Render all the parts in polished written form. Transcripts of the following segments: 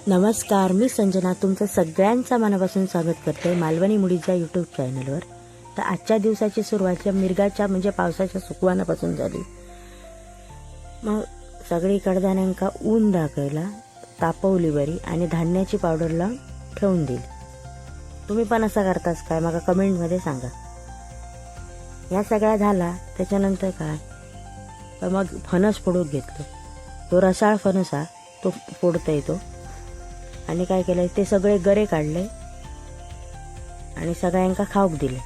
नमस्कार, मी संजना तुमचं सगळ्यांचं मनापासून स्वागत करते मालवणी मुडीच्या यूट्यूब चॅनलवर. तर आजच्या दिवसाची सुरुवात मिरगाच्या म्हणजे पावसाच्या सुकवानापासून झाली. मग सगळी कडधान्यांका ऊन दाखवला, तापवली बरी आणि धान्याची पावडरला ठेवून दिली. तुम्ही पण असं करतास काय? मला कमेंटमध्ये सांगा. या सगळ्या झाला त्याच्यानंतर काय, तर मग फणस फोडून घेतलं. तो रसाळ फणस हा तो फोडता येतो. आणि काय केलं, ते सगळे गरे काढले आणि सगळ्यांका खाऊक दिले.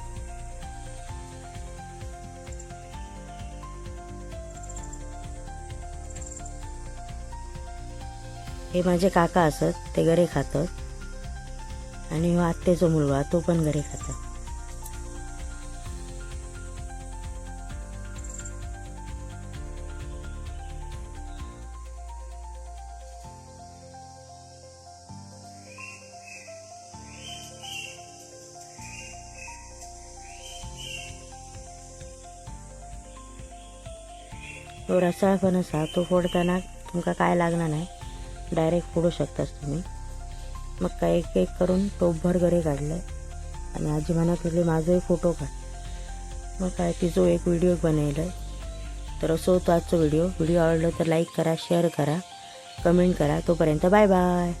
हे माझे काका असत, ते गरे खातात आणि आत्याचा मुलगा तो पण गरे खातात. तो रसाळ फणस हा तो फोडताना तुमका काय लागणार नाही, डायरेक्ट फोडू शकतास तुम्ही. मग काय एक एक करून टोपभर गरे काढले आणि आजी म्हणत होती माझाही फोटो काढ. मग काय तिचा एक व्हिडिओ बनवलाय. तर असं होतं आजचा व्हिडिओ आवडलं तर लाईक करा, शेअर करा, कमेंट करा. तोपर्यंत बाय बाय.